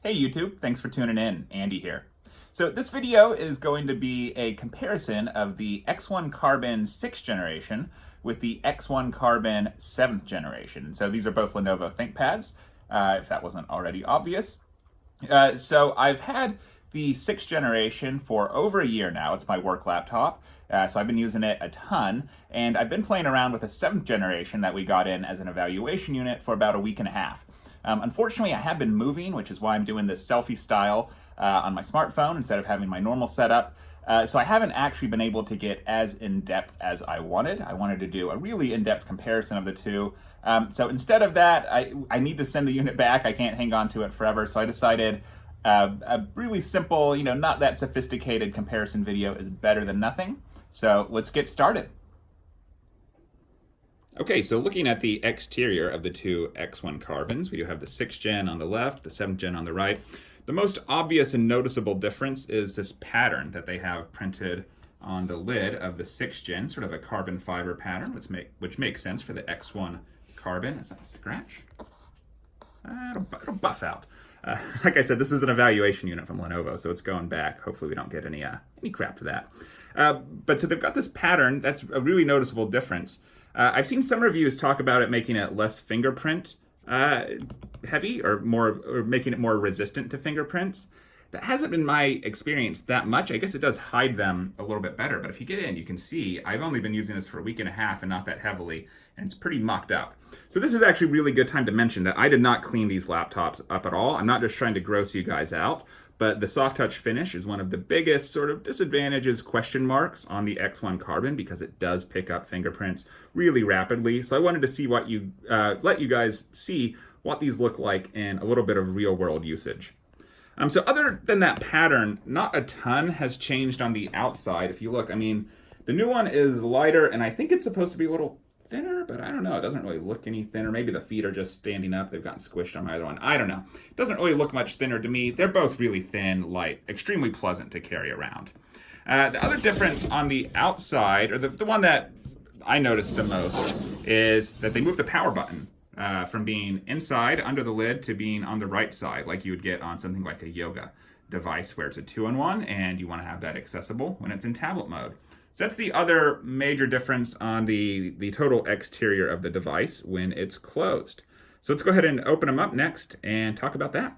Hey YouTube, thanks for tuning in. Andy here. So this video is going to be a comparison of the X1 Carbon 6th generation with the X1 Carbon 7th generation. So these are both Lenovo ThinkPads, if that wasn't already obvious. So I've had the 6th generation for over a year now. It's my work laptop. So I've been using it a ton, and I've been playing around with the 7th generation that we got in as an evaluation unit for about a week and a half. Unfortunately, I have been moving, which is why I'm doing this selfie style on my smartphone instead of having my normal setup. So I haven't actually been able to get as in-depth as I wanted. I wanted to do a really in-depth comparison of the two. So instead of that, I need to send the unit back. I can't hang on to it forever. So I decided a really simple, not that sophisticated comparison video is better than nothing. So let's get started. Okay, so looking at the exterior of the two X1 Carbons, we do have the 6th gen on the left, the 7th gen on the right. The most obvious and noticeable difference is this pattern that they have printed on the lid of the 6th gen, sort of a carbon fiber pattern, which makes sense for the X1 Carbon. Is that a scratch? It'll buff out. Like I said, this is an evaluation unit from Lenovo, so it's going back. Hopefully we don't get any crap for that. But so they've got this pattern. That's a really noticeable difference. I've seen some reviews talk about it making it less fingerprint heavy or making it more resistant to fingerprints. That hasn't been my experience that much. I guess it does hide them a little bit better, but if you get in, you can see I've only been using this for a week and a half and not that heavily, and it's pretty mucked up. So this is actually a really good time to mention that I did not clean these laptops up at all. I'm not just trying to gross you guys out, but the soft touch finish is one of the biggest sort of disadvantages, question marks, on the X1 Carbon because it does pick up fingerprints really rapidly. So I wanted to see let you guys see what these look like in a little bit of real world usage. So other than that pattern, not a ton has changed on the outside. If you look, I mean, the new one is lighter, and I think it's supposed to be a little thinner, but I don't know. It doesn't really look any thinner. Maybe the feet are just standing up. They've gotten squished on my other one. I don't know. It doesn't really look much thinner to me. They're both really thin, light, extremely pleasant to carry around. The other difference on the outside, or the one that I noticed the most, is that they moved the power button from being inside under the lid to being on the right side, like you would get on something like a yoga device where it's a 2-in-1 and you want to have that accessible when it's in tablet mode. So that's the other major difference on the total exterior of the device when it's closed. So let's go ahead and open them up next and talk about that.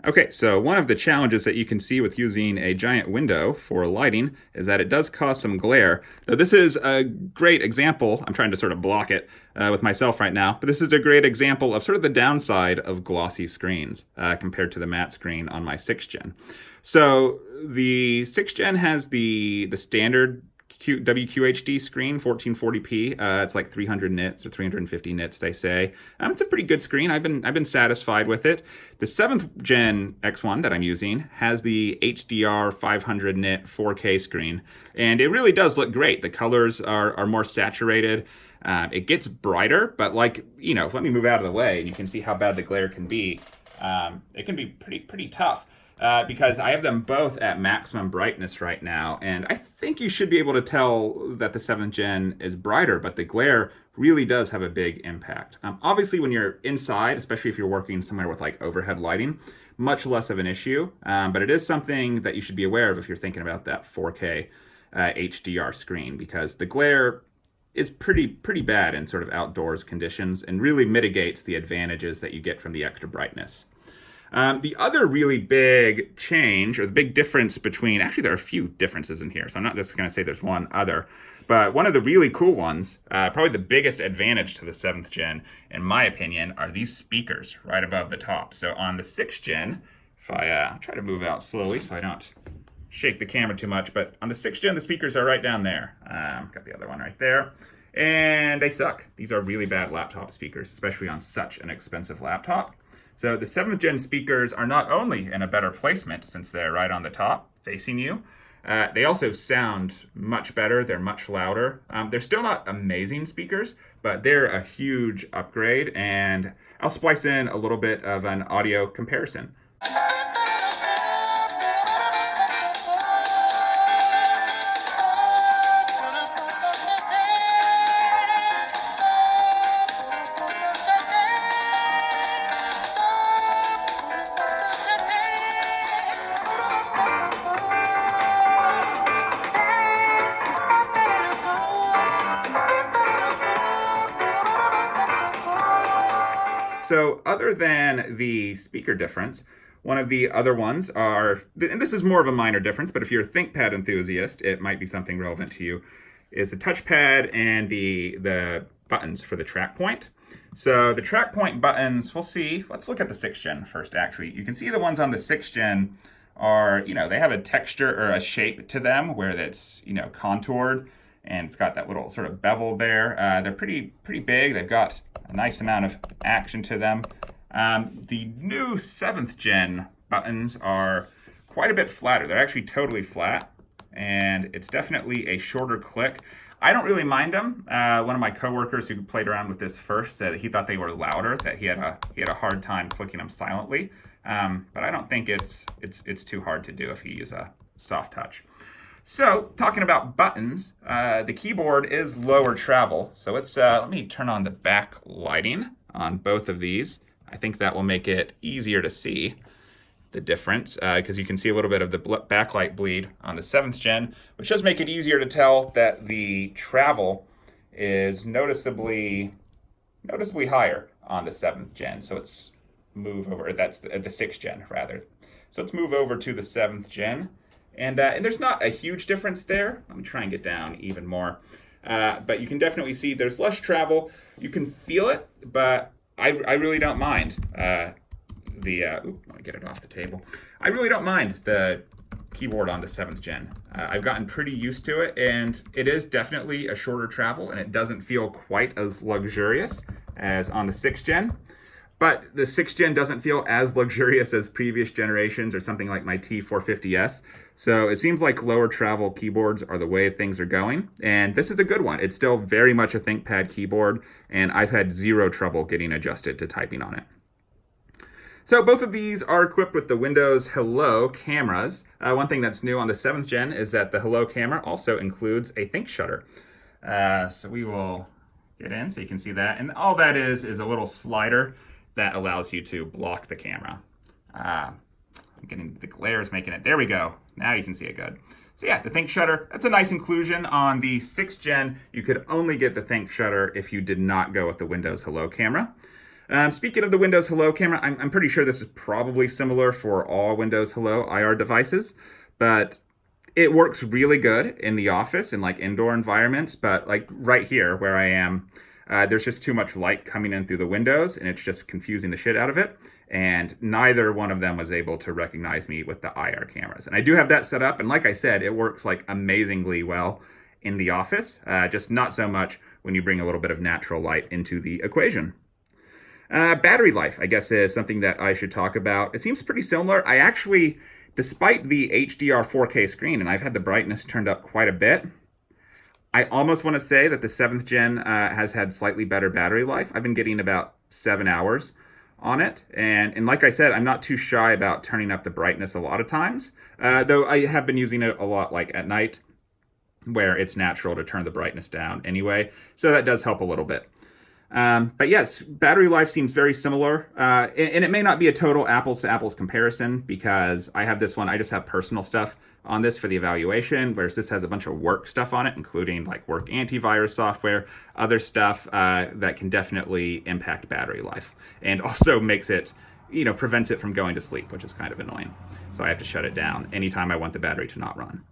Okay, so one of the challenges that you can see with using a giant window for lighting is that it does cause some glare. Though this is a great example, I'm trying to sort of block it with myself right now, but this is a great example of sort of the downside of glossy screens compared to the matte screen on my 6th gen. So the 6th gen has the standard WQHD screen, 1440p. It's like 300 nits or 350 nits, they say. It's a pretty good screen. I've been satisfied with it. The 7th gen X1 that I'm using has the HDR 500 nit 4K screen, and it really does look great. The colors are more saturated. It gets brighter, but let me move out of the way, and you can see how bad the glare can be. It can be pretty tough. Because I have them both at maximum brightness right now, and I think you should be able to tell that the 7th gen is brighter, but the glare really does have a big impact. Obviously, when you're inside, especially if you're working somewhere with like overhead lighting, much less of an issue, but it is something that you should be aware of if you're thinking about that 4K HDR screen, because the glare is pretty bad in sort of outdoors conditions and really mitigates the advantages that you get from the extra brightness. The other really big change, or the big difference between, actually there are a few differences in here, so I'm not just going to say there's one other, but one of the really cool ones, probably the biggest advantage to the 7th gen, in my opinion, are these speakers right above the top. So on the 6th gen, if I try to move out slowly so I don't shake the camera too much, but on the 6th gen, the speakers are right down there. Got the other one right there. And they suck. These are really bad laptop speakers, especially on such an expensive laptop. So the 7th gen speakers are not only in a better placement since they're right on the top facing you, they also sound much better. They're much louder. They're still not amazing speakers, but they're a huge upgrade, and I'll splice in a little bit of an audio comparison. So other than the speaker difference, one of the other ones are, and this is more of a minor difference, but if you're a ThinkPad enthusiast, it might be something relevant to you, is the touchpad and the buttons for the track point. So the track point buttons, we'll see. Let's look at the 6th gen first, actually. You can see the ones on the 6th gen are, they have a texture or a shape to them where it's, contoured, and it's got that little sort of bevel there. They're pretty big. They've got a nice amount of action to them. The new 7th gen buttons are quite a bit flatter. They're actually totally flat, and it's definitely a shorter click. I don't really mind them. One of my coworkers who played around with this first said he thought they were louder, that he had a hard time clicking them silently. But I don't think it's too hard to do if you use a soft touch. So, talking about buttons, the keyboard is lower travel. So let me turn on the back lighting on both of these. I think that will make it easier to see the difference, because you can see a little bit of the backlight bleed on the 7th gen, which does make it easier to tell that the travel is noticeably higher on the 7th gen. So let's move over, that's the 6th gen rather. So let's move over to the 7th gen. And there's not a huge difference there. Let me try and get down even more. But you can definitely see there's less travel. You can feel it, but I really don't mind let me get it off the table. I really don't mind the keyboard on the 7th gen. I've gotten pretty used to it, and it is definitely a shorter travel, and it doesn't feel quite as luxurious as on the 6th gen. But the 6th gen doesn't feel as luxurious as previous generations or something like my T450S. So it seems like lower travel keyboards are the way things are going. And this is a good one. It's still very much a ThinkPad keyboard, and I've had zero trouble getting adjusted to typing on it. So both of these are equipped with the Windows Hello cameras. One thing that's new on the 7th gen is that the Hello camera also includes a Think Shutter. So we will get in so you can see that. And all that is a little slider that allows you to block the camera. I'm getting the glare is making it. There we go. Now you can see it good. So yeah, the Think Shutter, that's a nice inclusion. On the 6th gen, you could only get the Think Shutter if you did not go with the Windows Hello camera. Speaking of the Windows Hello camera, I'm pretty sure this is probably similar for all Windows Hello IR devices, but it works really good in the office and like indoor environments. But like right here where I am, there's just too much light coming in through the windows, and it's just confusing the shit out of it. And neither one of them was able to recognize me with the IR cameras. And I do have that set up, and like I said, it works like amazingly well in the office, just not so much when you bring a little bit of natural light into the equation. Battery life, I guess, is something that I should talk about. It seems pretty similar. I actually, despite the HDR 4K screen, and I've had the brightness turned up quite a bit, I almost want to say that the 7th gen has had slightly better battery life. I've been getting about 7 hours on it. And like I said, I'm not too shy about turning up the brightness a lot of times, though I have been using it a lot like at night, where it's natural to turn the brightness down anyway. So that does help a little bit. But yes, battery life seems very similar, and it may not be a total apples to apples comparison because I have this one, I just have personal stuff on this for the evaluation, whereas this has a bunch of work stuff on it, including like work antivirus software, other stuff that can definitely impact battery life, and also makes it, prevents it from going to sleep, which is kind of annoying. So I have to shut it down anytime I want the battery to not run.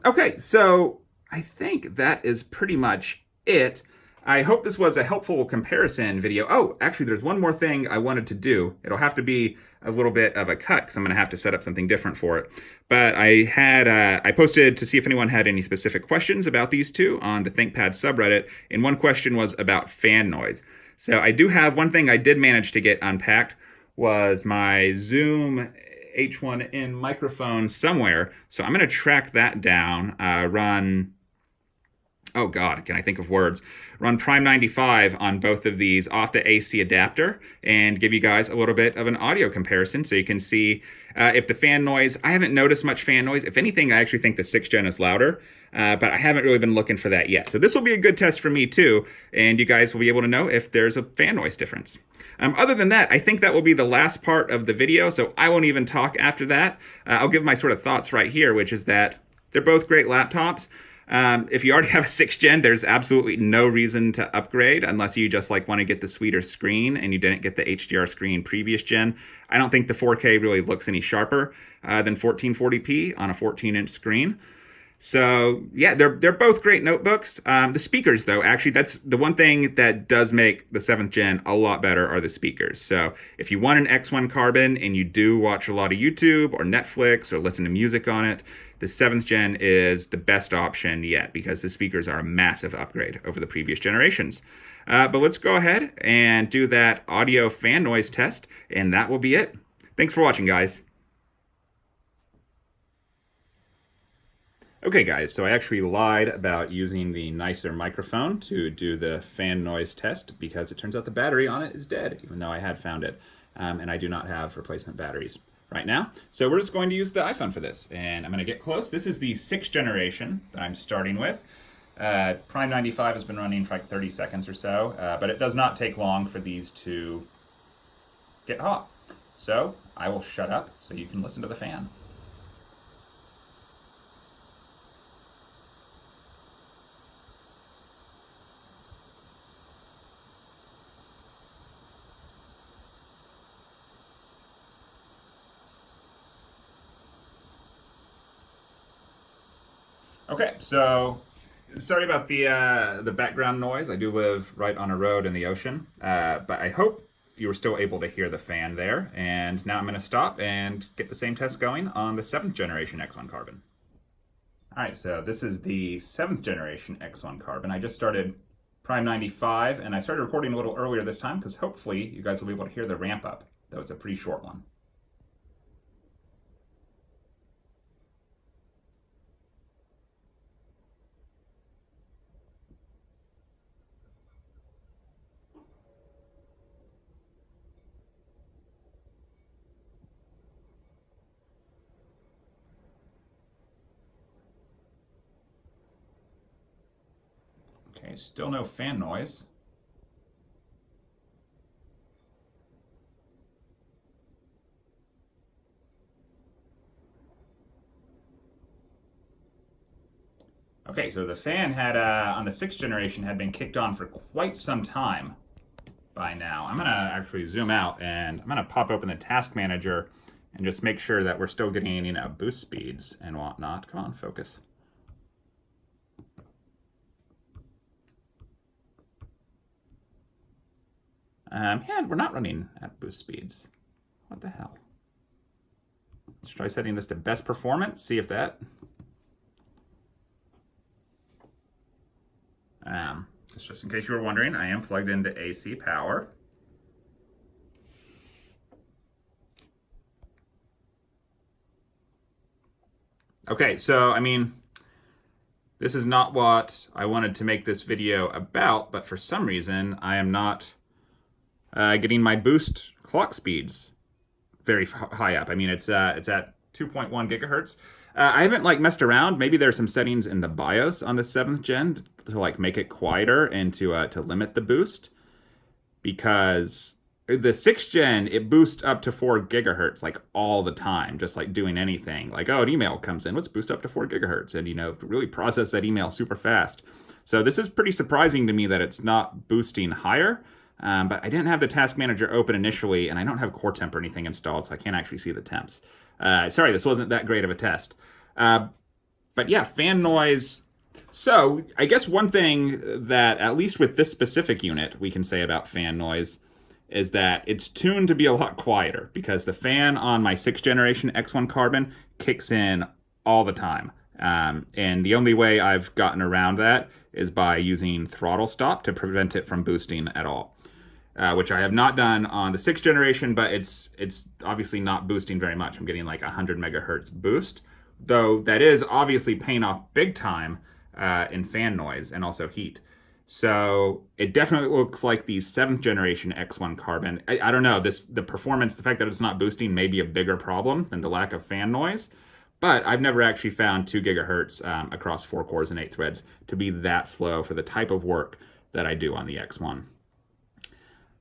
Okay, so I think that is pretty much it. I hope this was a helpful comparison video. Oh, actually, there's one more thing I wanted to do. It'll have to be a little bit of a cut because I'm going to have to set up something different for it. But I posted to see if anyone had any specific questions about these two on the ThinkPad subreddit, and one question was about fan noise. So I do have one thing I did manage to get unpacked was my Zoom H1N microphone somewhere. So I'm going to track that down, oh God, can I think of words? Run Prime 95 on both of these off the AC adapter and give you guys a little bit of an audio comparison so you can see if the fan noise, I haven't noticed much fan noise. If anything, I actually think the 6th gen is louder, but I haven't really been looking for that yet. So this will be a good test for me too, and you guys will be able to know if there's a fan noise difference. Other than that, I think that will be the last part of the video, so I won't even talk after that. I'll give my sort of thoughts right here, which is that they're both great laptops. If you already have a 6th gen, there's absolutely no reason to upgrade unless you just like want to get the sweeter screen and you didn't get the HDR screen previous gen. I don't think the 4K really looks any sharper than 1440p on a 14-inch screen. So yeah, they're both great notebooks. The speakers, though, actually, that's the one thing that does make the 7th gen a lot better are the speakers. So if you want an X1 Carbon and you do watch a lot of YouTube or Netflix or listen to music on it, the 7th gen is the best option yet because the speakers are a massive upgrade over the previous generations. But let's go ahead and do that audio fan noise test, and that will be it. Thanks for watching, guys. Okay, guys, so I actually lied about using the nicer microphone to do the fan noise test because it turns out the battery on it is dead, even though I had found it. And I do not have replacement batteries right now. So we're just going to use the iPhone for this. And I'm going to get close. This is the 6th generation that I'm starting with. Prime 95 has been running for like 30 seconds or so, but it does not take long for these to get hot. So I will shut up so you can listen to the fan. Okay, so sorry about the background noise. I do live right on a road in the ocean, but I hope you were still able to hear the fan there. And now I'm going to stop and get the same test going on the 7th generation X1 Carbon. All right, so this is the 7th generation X1 Carbon. I just started Prime 95, and I started recording a little earlier this time because hopefully you guys will be able to hear the ramp up, though it's a pretty short one. Okay, still no fan noise. Okay, so the fan had, on the 6th generation, had been kicked on for quite some time by now. I'm gonna actually zoom out and I'm gonna pop open the task manager and just make sure that we're still getting, boost speeds and whatnot. Come on, focus. Yeah, we're not running at boost speeds. What the hell? Let's try setting this to best performance, see if that... just in case you were wondering, I am plugged into AC power. Okay, so, this is not what I wanted to make this video about, but for some reason, I am not getting my boost clock speeds very high up. It's at 2.1 gigahertz. I haven't messed around. Maybe there's some settings in the BIOS on the 7th gen to make it quieter and to limit the boost, because the 6th gen, it boosts up to 4 gigahertz all the time, just doing anything. An email comes in, let's boost up to 4 gigahertz and really process that email super fast. So this is pretty surprising to me that it's not boosting higher. But I didn't have the task manager open initially, and I don't have core temp or anything installed, so I can't actually see the temps. Sorry, this wasn't that great of a test. But yeah, fan noise. So I guess one thing that, at least with this specific unit, we can say about fan noise is that it's tuned to be a lot quieter, because the fan on my 6th generation X1 Carbon kicks in all the time. And the only way I've gotten around that is by using throttle stop to prevent it from boosting at all. Which I have not done on the 6th generation, but it's obviously not boosting very much. I'm getting 100 megahertz boost, though that is obviously paying off big time in fan noise and also heat. So it definitely looks like the 7th generation X1 Carbon. I don't know, the performance, the fact that it's not boosting may be a bigger problem than the lack of fan noise, but I've never actually found 2 gigahertz across 4 cores and 8 threads to be that slow for the type of work that I do on the X1.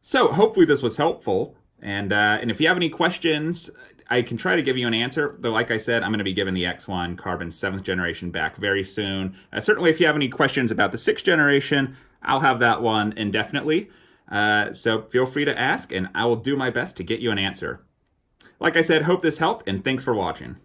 So hopefully this was helpful, and if you have any questions, I can try to give you an answer, though, like I said, I'm going to be giving the X1 Carbon 7th generation back very soon. Certainly, if you have any questions about the 6th generation, I'll have that one indefinitely. So feel free to ask, and I will do my best to get you an answer. Like I said, hope this helped, and thanks for watching.